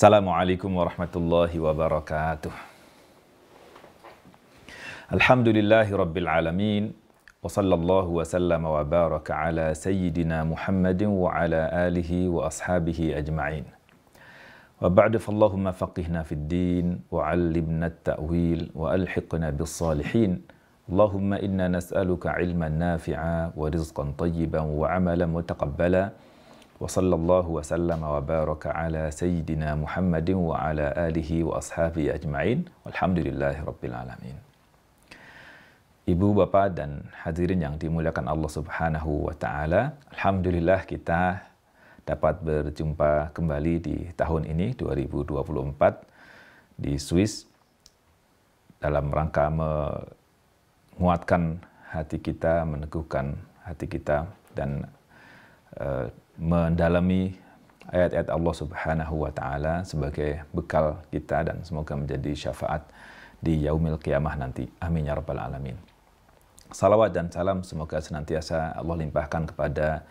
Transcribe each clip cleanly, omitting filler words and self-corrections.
Assalamualaikum warahmatullahi wabarakatuh. Alhamdulillahi rabbil alamin. Wa sallallahu wa sallama wa baraka ala sayyidina Muhammadin wa ala alihi wa ashabihi ajma'in. Wa ba'du fallahumma faqihna fid din wa 'allimna at-ta'wil wa alhiqna bis salihin. Allahumma inna nas'aluka 'ilman nafi'a wa rizqan tayyiban wa 'amalan mutaqabbala. Wa sallallahu wa sallama wa baraka ala sayyidina Muhammadin wa ala alihi wa ashabihi ajma'in. Walhamdulillahi rabbil alamin. Ibu, bapak, dan hadirin yang dimuliakan Allah subhanahu wa ta'ala, alhamdulillah kita dapat berjumpa kembali di tahun ini 2024 di Swiss dalam rangka menguatkan hati kita, meneguhkan hati kita, dan mendalami ayat-ayat Allah subhanahu wa ta'ala sebagai bekal kita dan semoga menjadi syafaat di yaumil qiyamah nanti. Amin ya rabbal alamin. Salawat dan salam semoga senantiasa Allah limpahkan kepada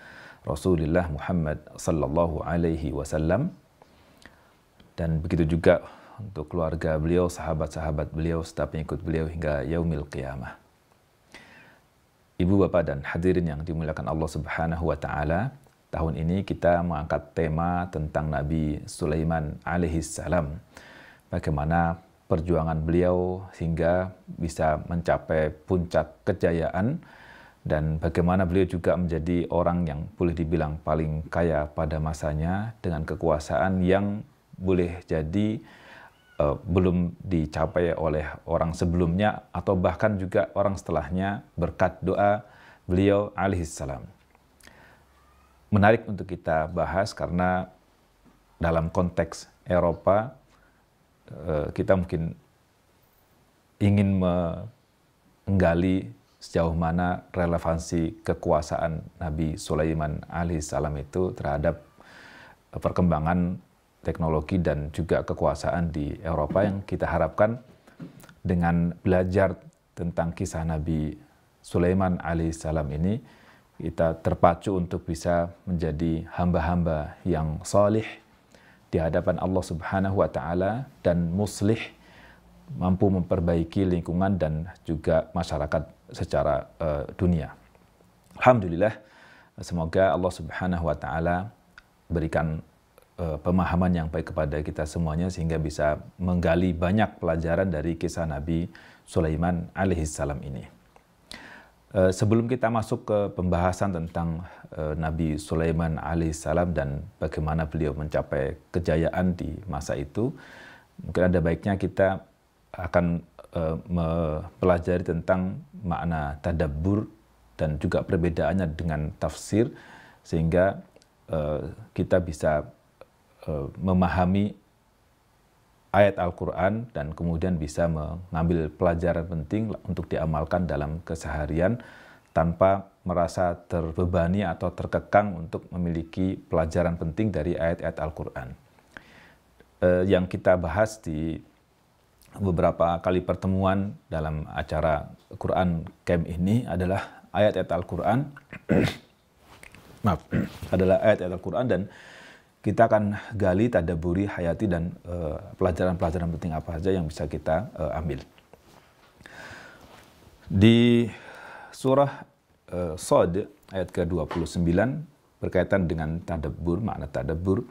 Rasulullah Muhammad sallallahu alaihi wasallam, dan begitu juga untuk keluarga beliau, sahabat-sahabat beliau, serta pengikut beliau hingga yaumil qiyamah. Ibu, bapak, dan hadirin yang dimuliakan Allah subhanahu wa ta'ala, tahun ini kita mengangkat tema tentang Nabi Sulaiman alaihissalam. Bagaimana perjuangan beliau hingga bisa mencapai puncak kejayaan, dan bagaimana beliau juga menjadi orang yang boleh dibilang paling kaya pada masanya dengan kekuasaan yang boleh jadi belum dicapai oleh orang sebelumnya atau bahkan juga orang setelahnya berkat doa beliau alaihissalam. Menarik untuk kita bahas karena dalam konteks Eropa kita mungkin ingin menggali sejauh mana relevansi kekuasaan Nabi Sulaiman alaihissalam itu terhadap perkembangan teknologi dan juga kekuasaan di Eropa, yang kita harapkan dengan belajar tentang kisah Nabi Sulaiman alaihissalam ini kita terpacu untuk bisa menjadi hamba-hamba yang salih di hadapan Allah subhanahu wa ta'ala dan muslih, mampu memperbaiki lingkungan dan juga masyarakat secara dunia. Alhamdulillah, semoga Allah subhanahu wa ta'ala berikan pemahaman yang baik kepada kita semuanya sehingga bisa menggali banyak pelajaran dari kisah Nabi Sulaiman alaihissalam ini. Sebelum kita masuk ke pembahasan tentang Nabi Sulaiman alaihissalam dan bagaimana beliau mencapai kejayaan di masa itu, mungkin ada baiknya kita akan mempelajari tentang makna tadabbur dan juga perbedaannya dengan tafsir, sehingga kita bisa memahami ayat Al-Quran dan kemudian bisa mengambil pelajaran penting untuk diamalkan dalam keseharian tanpa merasa terbebani atau terkekang untuk memiliki pelajaran penting dari ayat-ayat Al-Quran. Yang kita bahas di beberapa kali pertemuan dalam acara Quran Camp ini adalah ayat-ayat Al-Quran adalah ayat-ayat Al-Quran, dan kita akan gali, tadabburi, hayati, dan pelajaran-pelajaran penting apa saja yang bisa kita ambil. Di surah Shad ayat ke-29 berkaitan dengan tadabbur, makna tadabbur,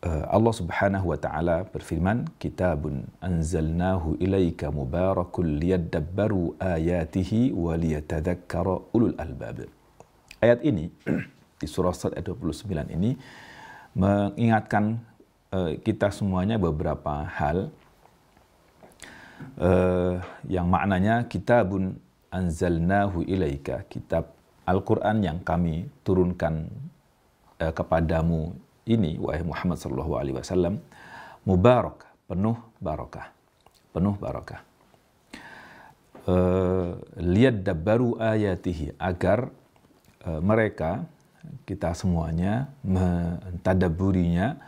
Allah subhanahu wa ta'ala berfirman, Kitabun anzalnahu ilaika mubarakun liyadabbaru ayatihi wa liyatadhakkara ulul albab. Ayat ini di surah Shad ayat 29 ini mengingatkan kita semuanya beberapa hal yang maknanya kitabun anzalnahu ilaika, kitab Al-Quran yang kami turunkan kepadamu ini, wahai Muhammad sallallahu alaihi wasallam, mubarak, penuh barakah, penuh barakah. Liyadabbaru ayatihi, agar mereka, kita semuanya, mentadabburinya,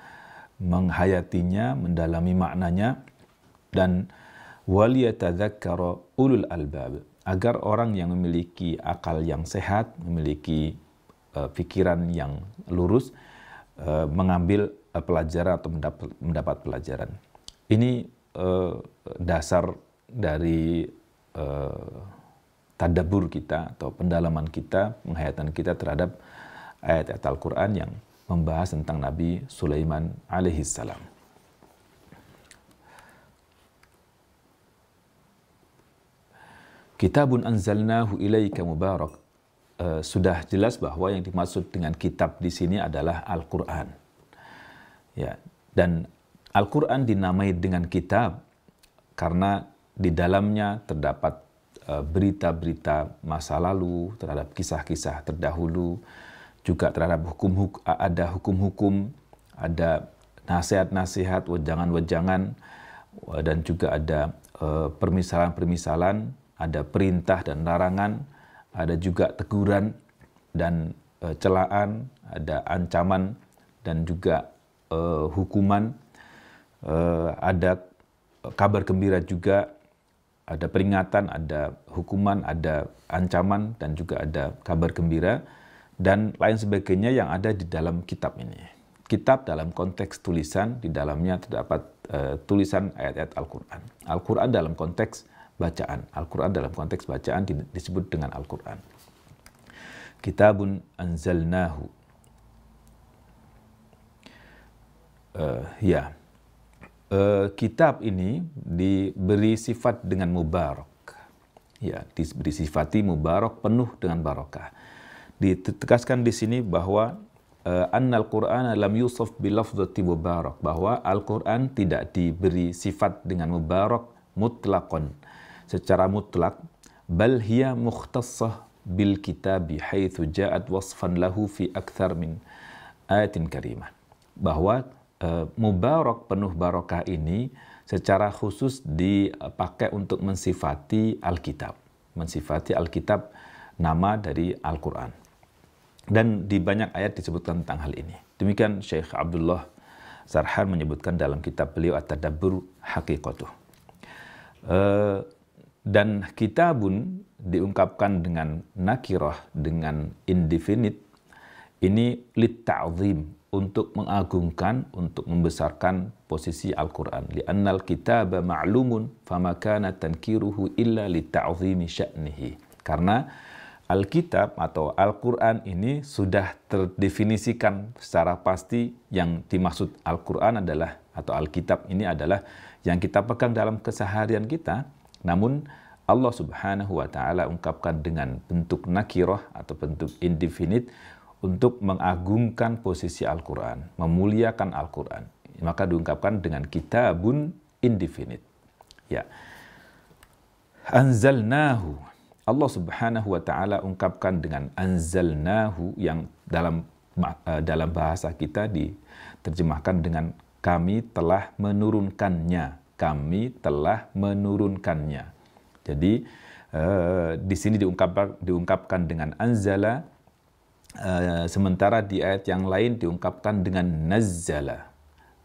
menghayatinya, mendalami maknanya, dan waliyatadzakkara ulul albab, agar orang yang memiliki akal yang sehat, memiliki pikiran yang lurus, mengambil pelajaran atau mendapat pelajaran. Ini dasar dari tadabbur kita atau pendalaman kita, penghayatan kita terhadap ayat-ayat Al-Quran yang membahas tentang Nabi Sulaiman alaihissalam. Kitabun anzalnahu ilaika mubarak. Sudah jelas bahwa yang dimaksud dengan kitab di sini adalah Al-Quran. Ya, dan Al-Quran dinamai dengan kitab karena di dalamnya terdapat berita-berita masa lalu, terhadap kisah-kisah terdahulu, juga terhadap ada hukum-hukum, ada nasihat-nasihat, wejangan-wejangan, dan juga ada permisalan-permisalan, ada perintah dan larangan, ada juga teguran dan celaan, ada ancaman dan juga hukuman, ada kabar gembira juga, ada peringatan, ada hukuman, ada ancaman, dan juga ada kabar gembira, dan lain sebagainya yang ada di dalam kitab ini. Kitab dalam konteks tulisan, di dalamnya terdapat tulisan ayat-ayat Al-Quran. Al-Quran dalam konteks bacaan. Al-Quran dalam konteks bacaan disebut dengan Al-Quran. Kitabun anzalnahu. Kitab ini diberi sifat dengan mubarak. Ya, diberi sifati mubarak, penuh dengan barakah. Ditegaskan di sini bahwa annal Qur'ana lam yusaf bilafdzati mubarak, bahwa Al-Qur'an tidak diberi sifat dengan mubarak mutlaqan, secara mutlak, bal hiya mukhtassah bil kitabi haitsu ja'at wasfan lahu fi akthar min ayatin karimah. Bahwa mubarak, penuh barakah ini secara khusus dipakai untuk mensifati Alkitab. Mensifati Alkitab, nama dari Al-Quran. Dan di banyak ayat disebutkan tentang hal ini. Demikian Syekh Abdullah Sarhan menyebutkan dalam kitab beliau At-Tadabbur Haqiqatuh. Dan kitabun diungkapkan dengan nakirah, dengan indefinite, ini lit ta'zim, untuk mengagungkan, untuk membesarkan posisi Al-Quran. Li'annal kitaba ma'lumun fama kana tankiruhu illa li ta'zimi sya'nihi. Karena Alkitab atau Al-Quran ini sudah terdefinisikan secara pasti, yang dimaksud Al-Quran adalah, atau Alkitab ini adalah yang kita pegang dalam keseharian kita. Namun Allah Subhanahu wa Ta'ala ungkapkan dengan bentuk nakirah atau bentuk indefinite untuk mengagungkan posisi Al-Quran, memuliakan Al-Quran. Maka diungkapkan dengan kitabun indefinite. Ya. Anzalnahu. Allah Subhanahu wa Ta'ala ungkapkan dengan anzalnahu, yang dalam bahasa kita diterjemahkan dengan kami telah menurunkannya. Kami telah menurunkannya. Jadi di sini diungkapkan dengan anzala, sementara di ayat yang lain diungkapkan dengan nazzala.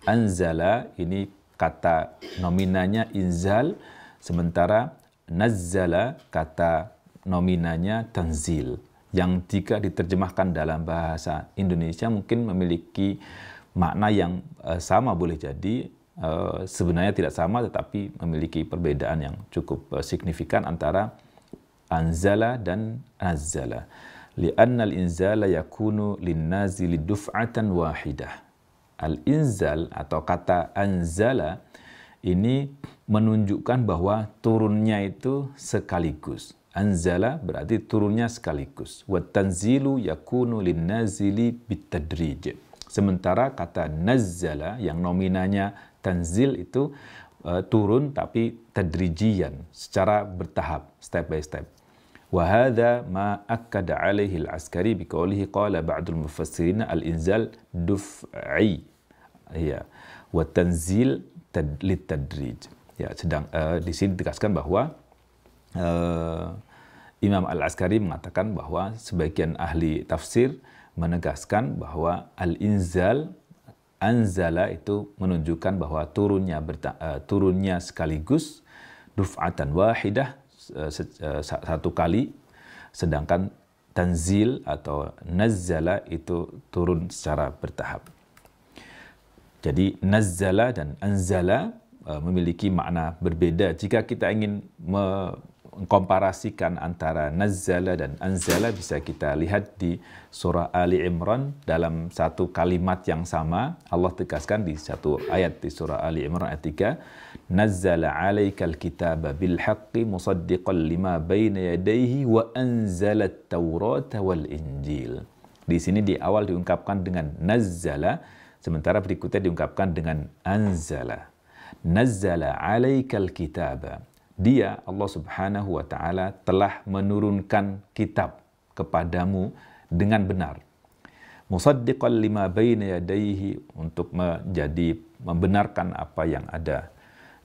Anzala ini kata nominanya inzal, sementara nazzala kata nominanya tanzil, yang jika diterjemahkan dalam bahasa Indonesia mungkin memiliki makna yang sama, boleh jadi sebenarnya tidak sama, tetapi memiliki perbedaan yang cukup signifikan antara anzala dan nazzala. Li'anna al-inzala yakunu linnazili duf'atan wahidah. Al-inzal atau kata anzala ini menunjukkan bahwa turunnya itu sekaligus. Anzala berarti turunnya sekaligus. Wa tanzilu yakunu linnazili bitadrij. Sementara kata nazzala yang nominanya tanzil itu turun tapi tadrijian, secara bertahap, step by step. وهذا ما أكد عليه العسكري بقوله قال بعض المفسرين الإنزال دفعي والتنزيل للتدريج. Ya, sedang di sini dikasihkan bahwa Imam Al-Askari mengatakan bahwa sebagian ahli tafsir menegaskan bahwa al-inzal, anzala itu menunjukkan bahwa turunnya sekaligus, duf'atan wahidah, satu kali, sedangkan tanzil atau nazzala itu turun secara bertahap. Jadi nazzala dan anzala memiliki makna berbeda. Jika kita ingin mengkomparasikan antara nazzala dan anzala, bisa kita lihat di surah Ali Imran dalam satu kalimat yang sama. Allah tegaskan di satu ayat di surah Ali Imran ayat 3, nazzala alaikal kitaba bil haqqi musaddiqan lima baina yadayhi wa anzala at-taurata wal injil. Di sini di awal diungkapkan dengan nazzala, sementara berikutnya diungkapkan dengan anzala. Nazzala alaikal kitaba. Dia, Allah Subhanahu wa Ta'ala, telah menurunkan kitab kepadamu dengan benar. Musaddiqan lima baina yadayhi, untuk membenarkan apa yang ada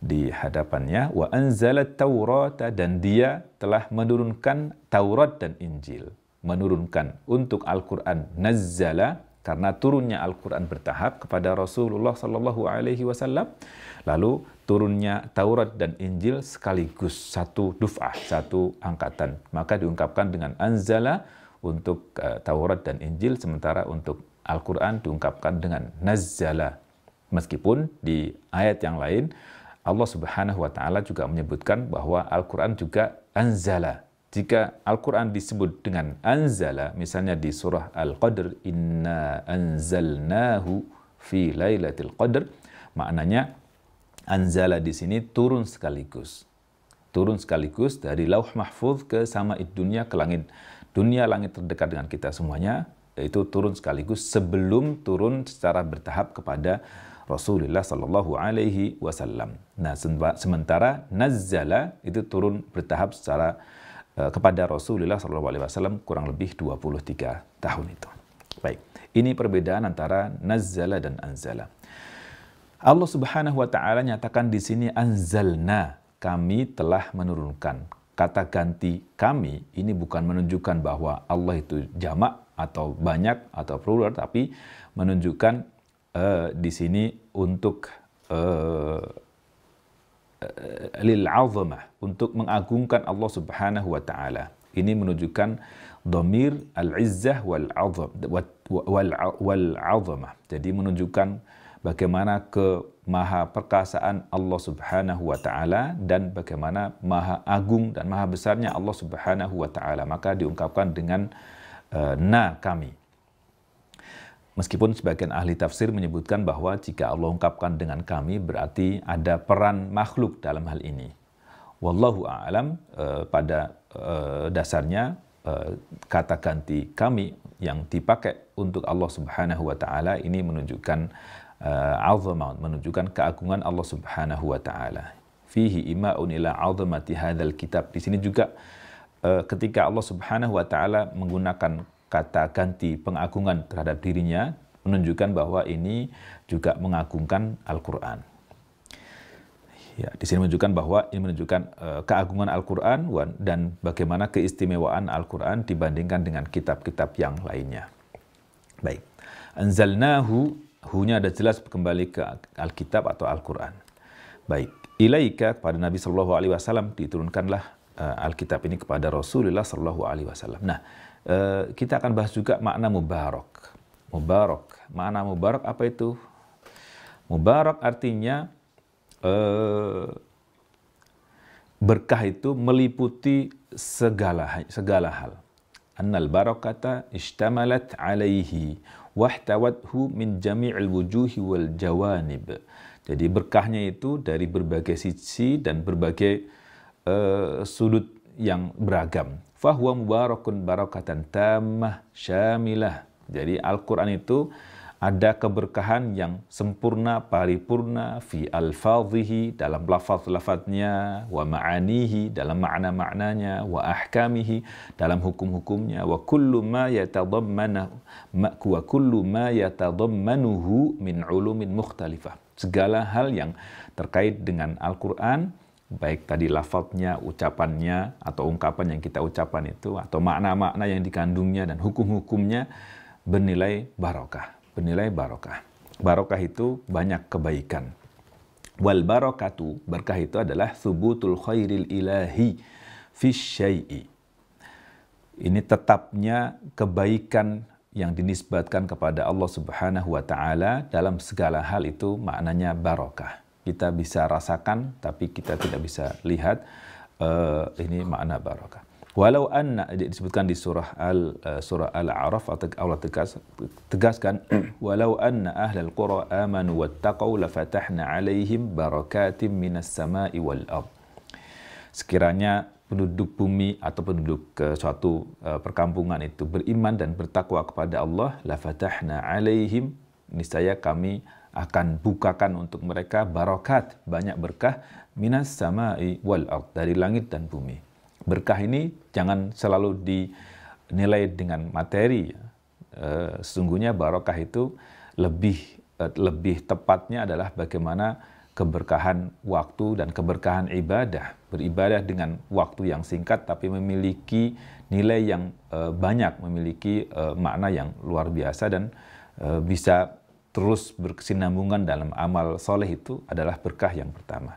di hadapannya. Wa anzalat taurata, dan dia telah menurunkan Taurat dan Injil. Menurunkan untuk Al-Quran nazzala, karena turunnya Al-Quran bertahap kepada Rasulullah Sallallahu Alaihi Wasallam, lalu turunnya Taurat dan Injil sekaligus satu duf'ah, satu angkatan. Maka diungkapkan dengan anzala untuk Taurat dan Injil, sementara untuk Al-Quran diungkapkan dengan nazzala. Meskipun di ayat yang lain Allah Subhanahu wa Ta'ala juga menyebutkan bahwa Al-Quran juga anzala. Jika Al-Quran disebut dengan anzala, misalnya di surah Al-Qadr, inna anzalnahu fi lailatul qadr, maknanya anzala di sini turun sekaligus. Turun sekaligus dari lauh mahfuz ke sama'id dunia, ke langit dunia, langit terdekat dengan kita semuanya, itu turun sekaligus sebelum turun secara bertahap kepada Rasulullah Sallallahu Alaihi Wasallam. Nah, sementara nazzala itu turun bertahap secara kepada Rasulullah SAW kurang lebih 23 tahun itu. Baik, ini perbedaan antara nazzala dan anzala. Allah Subhanahu wa Ta'ala nyatakan di sini anzalna, kami telah menurunkan. Kata ganti kami ini bukan menunjukkan bahwa Allah itu jamak atau banyak atau plural, tapi menunjukkan di sini untuk lil azamah, untuk mengagungkan Allah Subhanahu wa Ta'ala. Ini menunjukkan dhamir al-izzah wal azamah. Jadi menunjukkan bagaimana maha perkasaan Allah Subhanahu wa Ta'ala dan bagaimana maha agung dan maha besarnya Allah Subhanahu wa Ta'ala. Maka diungkapkan dengan na kami. Meskipun sebagian ahli tafsir menyebutkan bahwa jika Allah ungkapkan dengan kami, berarti ada peran makhluk dalam hal ini. Wallahu a'lam, pada dasarnya kata ganti kami yang dipakai untuk Allah Subhanahu wa Ta'ala ini menunjukkan azamah, menunjukkan keagungan Allah Subhanahu wa Ta'ala. Fihi ima'un ila azamati hadzal kitab. Di sini juga ketika Allah Subhanahu wa Ta'ala menggunakan kata ganti pengagungan terhadap dirinya, menunjukkan bahwa ini juga mengagungkan Al-Quran. Ya, di sini menunjukkan bahwa ini menunjukkan keagungan Al-Quran dan bagaimana keistimewaan Al-Quran dibandingkan dengan kitab-kitab yang lainnya. Baik, anzalnahu, hu-nya ada jelas kembali ke Alkitab atau Al-Quran. Baik, ilaika, kepada Nabi Sallallahu Alaihi Wasallam diturunkanlah Alkitab ini kepada Rasulullah Sallallahu Alaihi Wasallam. Nah, kita akan bahas juga makna mubarak. Mubarak, makna mubarak apa itu? Mubarak artinya berkah itu meliputi segala hal. Annal barakata ishtamalat alaihi wahtawathu min jami'il wujuhi wal jawanib. Jadi berkahnya itu dari berbagai sisi dan berbagai sudut yang beragam. Fahuwa mubarakun barakatan tammah syamilah. Jadi Al-Quran itu ada keberkahan yang sempurna, paripurna, fi alfadhihi, dalam lafaz-lafaznya, wa ma'anihi, dalam makna-maknanya, wa ahkamihi, dalam hukum-hukumnya, wa kullu ma yatadammanuhu min ulumin mukhtalifah. Segala hal yang terkait dengan Al-Quran, baik tadi lafaznya, ucapannya, atau ungkapan yang kita ucapkan itu, atau makna-makna yang dikandungnya dan hukum-hukumnya bernilai barokah. Bernilai barokah. Barokah itu banyak kebaikan. Wal barakatu, berkah itu adalah thubutul khairil ilahi fi syai'i. Ini tetapnya kebaikan yang dinisbatkan kepada Allah Subhanahu wa taala dalam segala hal itu maknanya barokah. Kita bisa rasakan tapi kita tidak bisa lihat ini makna barokah. Walau anna, disebutkan di surah Al-A'raf, Allah tegaskan walau anna ahlal qura amanu wattaqau lafatahna alaihim barakatim minas sama'i wal ard. Sekiranya penduduk bumi atau penduduk suatu perkampungan itu beriman dan bertakwa kepada Allah, lafatahna alaihim, niscaya kami akan bukakan untuk mereka barakat, banyak berkah, minas sama'i wal ard, dari langit dan bumi. Berkah ini jangan selalu dinilai dengan materi. Sesungguhnya barokah itu lebih tepatnya adalah bagaimana keberkahan waktu dan keberkahan ibadah. Beribadah dengan waktu yang singkat tapi memiliki nilai yang banyak, memiliki makna yang luar biasa, dan bisa terus berkesinambungan dalam amal soleh, itu adalah berkah yang pertama.